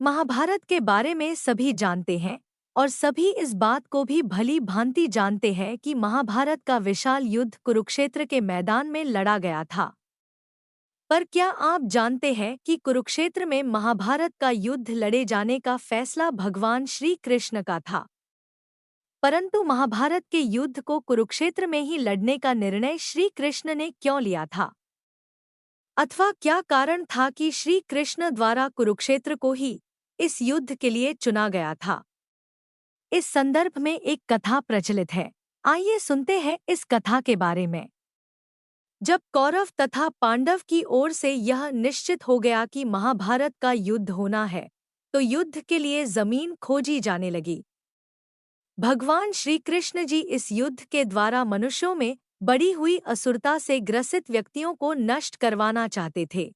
महाभारत के बारे में सभी जानते हैं और सभी इस बात को भी भली भांति जानते हैं कि महाभारत का विशाल युद्ध कुरुक्षेत्र के मैदान में लड़ा गया था। पर क्या आप जानते हैं कि कुरुक्षेत्र में महाभारत का युद्ध लड़े जाने का फैसला भगवान श्री कृष्ण का था? परंतु महाभारत के युद्ध को कुरुक्षेत्र में ही लड़ने का निर्णय श्री कृष्ण ने क्यों लिया था? अथवा क्या कारण था कि श्री कृष्ण द्वारा कुरुक्षेत्र को ही इस युद्ध के लिए चुना गया था? इस संदर्भ में एक कथा प्रचलित है। आइए सुनते हैं इस कथा के बारे में। जब कौरव तथा पांडव की ओर से यह निश्चित हो गया कि महाभारत का युद्ध होना है, तो युद्ध के लिए जमीन खोजी जाने लगी। भगवान श्री कृष्ण जी इस युद्ध के द्वारा मनुष्यों में बढ़ी हुई असुरता से ग्रसित व्यक्तियों को नष्ट करवाना चाहते थे।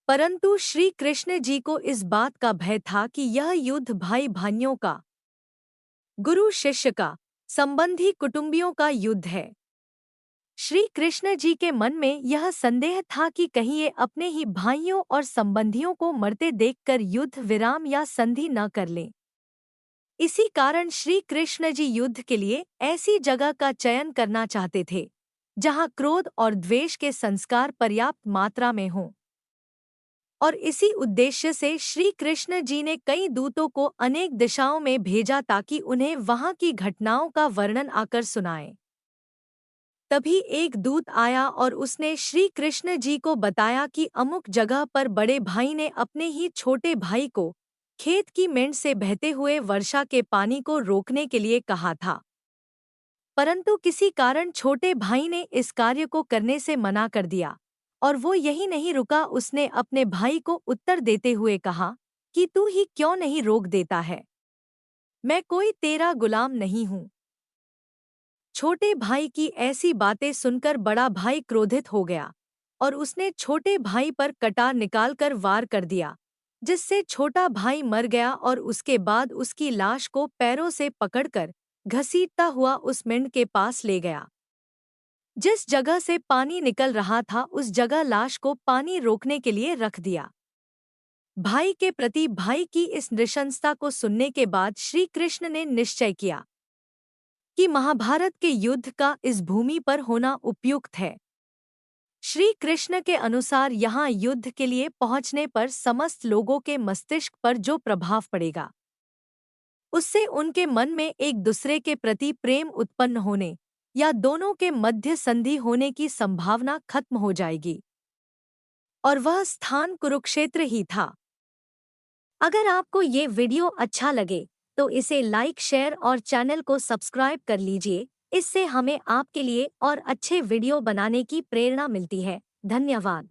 परंतु श्री कृष्ण जी को इस बात का भय था कि यह युद्ध भाई भाइयों का, गुरु शिष्य का, संबंधी कुटुंबियों का युद्ध है। श्री कृष्ण जी के मन में यह संदेह था कि कहीं ये अपने ही भाइयों और संबंधियों को मरते देखकर युद्ध विराम या संधि न कर लें। इसी कारण श्री कृष्ण जी युद्ध के लिए ऐसी जगह का चयन करना चाहते थे जहां क्रोध और द्वेष के संस्कार पर्याप्त मात्रा में हों। और इसी उद्देश्य से श्री कृष्ण जी ने कई दूतों को अनेक दिशाओं में भेजा ताकि उन्हें वहां की घटनाओं का वर्णन आकर सुनाए। तभी एक दूत आया और उसने श्री कृष्ण जी को बताया कि अमुक जगह पर बड़े भाई ने अपने ही छोटे भाई को खेत की मेंढ से बहते हुए वर्षा के पानी को रोकने के लिए कहा था। परंतु किसी कारण छोटे भाई ने इस कार्य को करने से मना कर दिया। और वो यही नहीं रुका, उसने अपने भाई को उत्तर देते हुए कहा कि तू ही क्यों नहीं रोक देता है? मैं कोई तेरा गुलाम नहीं हूँ। छोटे भाई की ऐसी बातें सुनकर बड़ा भाई क्रोधित हो गया और उसने छोटे भाई पर कटार निकालकर वार कर दिया, जिससे छोटा भाई मर गया और उसके बाद उसकी लाश को पैरों से पकड़कर घसीटता हुआ उस मेंढ के पास ले गया। जिस जगह से पानी निकल रहा था उस जगह लाश को पानी रोकने के लिए रख दिया। भाई के प्रति भाई की इस नृशंसता को सुनने के बाद श्री कृष्ण ने निश्चय किया कि महाभारत के युद्ध का इस भूमि पर होना उपयुक्त है। श्री कृष्ण के अनुसार यहाँ युद्ध के लिए पहुँचने पर समस्त लोगों के मस्तिष्क पर जो प्रभाव पड़ेगा, उससे उनके मन में एक दूसरे के प्रति प्रेम उत्पन्न होने या दोनों के मध्य संधि होने की संभावना खत्म हो जाएगी। और वह स्थान कुरुक्षेत्र ही था। अगर आपको ये वीडियो अच्छा लगे तो इसे लाइक, शेयर और चैनल को सब्सक्राइब कर लीजिए। इससे हमें आपके लिए और अच्छे वीडियो बनाने की प्रेरणा मिलती है। धन्यवाद।